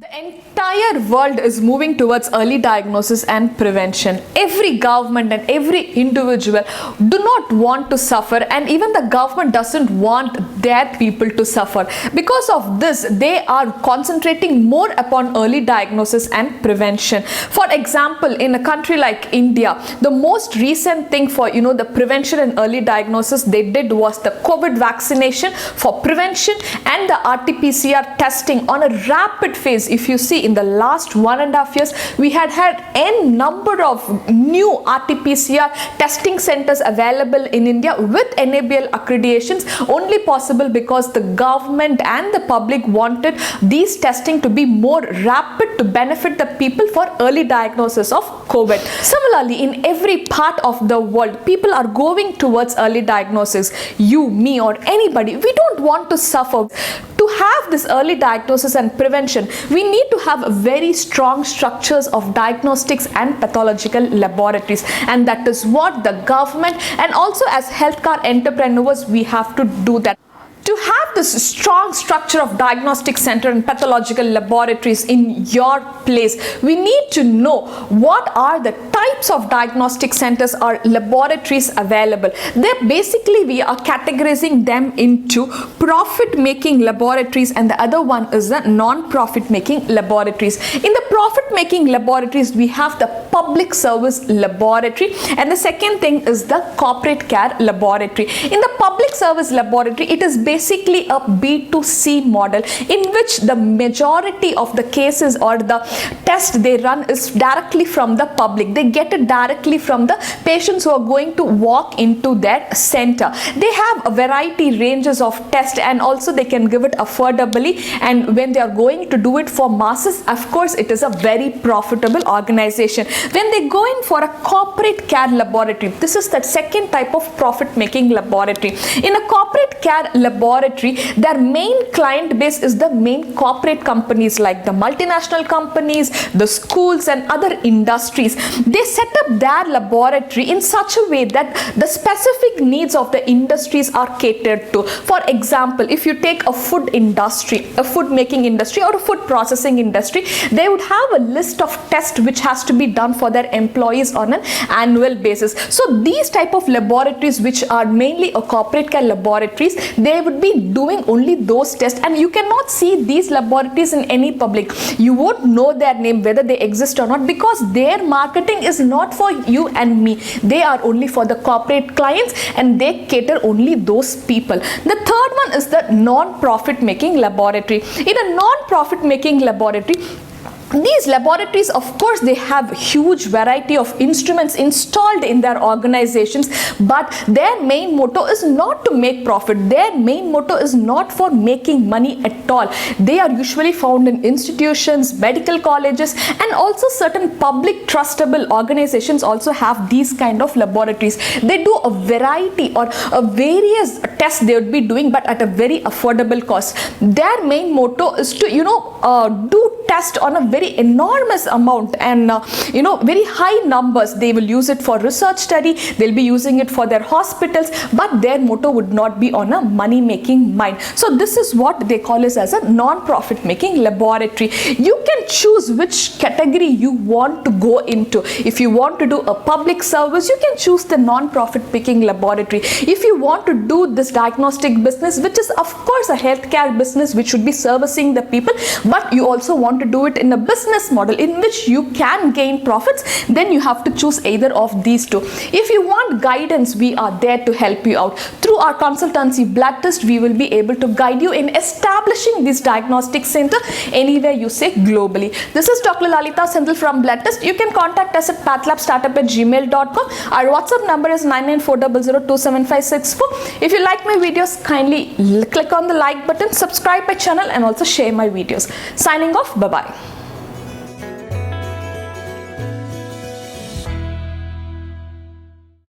The entire world is moving towards early diagnosis and prevention. Every government and every individual do not want to suffer, and even the government doesn't want their people to suffer. Because of this, they are concentrating more upon early diagnosis and prevention. For example, in a country like India, the most recent thing for the prevention and early diagnosis they did was the COVID vaccination for prevention and the RT-PCR testing on a rapid phase. If you see, in the last 1.5 years, we had n number of new RT-PCR testing centers available in India with NABL accreditations, only possible because the government and the public wanted these testing to be more rapid to benefit the people for early diagnosis of COVID. Similarly, in every part of the world, people are going towards early diagnosis. You, me, or anybody, we don't want to suffer. To have this early diagnosis and prevention, we need to have very strong structures of diagnostics and pathological laboratories, and that is what the government and also as healthcare entrepreneurs we have to do that. To have this strong structure of diagnostic center and pathological laboratories in your place, we need to know what are the types of diagnostic centers or laboratories available. We are categorizing them into profit-making laboratories, and the other one is the non-profit-making laboratories. In the profit-making laboratories, we have the public service laboratory, and the second thing is the corporate care laboratory. In the public service laboratory, it is basically a B2C model in which the majority of the cases or the test they run is directly from the public. They get it directly from the patients who are going to walk into their center. They have a variety ranges of tests, and also they can give it affordably, and when they are going to do it for masses, of course it is a very profitable organization. When they go in for a corporate care laboratory, this is the second type of profit making laboratory. In a corporate care laboratory, their main client base is the main corporate companies like the multinational companies, the schools and other industries. They set up their laboratory in such a way that the specific needs of the industries are catered to. For example, if you take a food industry, a food making industry or a food processing industry, they would have a list of tests which has to be done for their employees on an annual basis. So these type of laboratories, which are mainly a corporate care laboratories, they would be doing only those tests, and you cannot see these laboratories in any public. You won't know their name, whether they exist or not, because their marketing is not for you and me. They are only for the corporate clients, and they cater only those people. The third one is the non-profit making laboratory. In a non-profit making laboratory, these laboratories, of course, they have huge variety of instruments installed in their organizations, but their main motto is not to make profit. Their main motto is not for making money at all. They are usually found in institutions, medical colleges, and also certain public trustable organizations also have these kind of laboratories. They do a variety or a various tests they would be doing, but at a very affordable cost. Their main motto is to do test on a very enormous amount and very high numbers. They will use it for research study, they'll be using it for their hospitals, but their motto would not be on a money making mind. So this is what they call as a non-profit making laboratory. You can choose which category you want to go into. If you want to do a public service, you can choose the non-profit making laboratory. If you want to do this diagnostic business, which is of course a healthcare business which should be servicing the people, but you also want to do it in a business model in which you can gain profits, then you have to choose either of these two. If you want guidance, we are there to help you out. Through our consultancy Blood Test, we will be able to guide you in establishing this diagnostic center anywhere you say globally. This is Dr. Lalita Sendil from Blood Test. You can contact us at pathlabstartup@gmail.com. Our WhatsApp number is 9940027564. If you like my videos, kindly click on the like button, subscribe my channel, and also share my videos. Signing off. Bye-bye.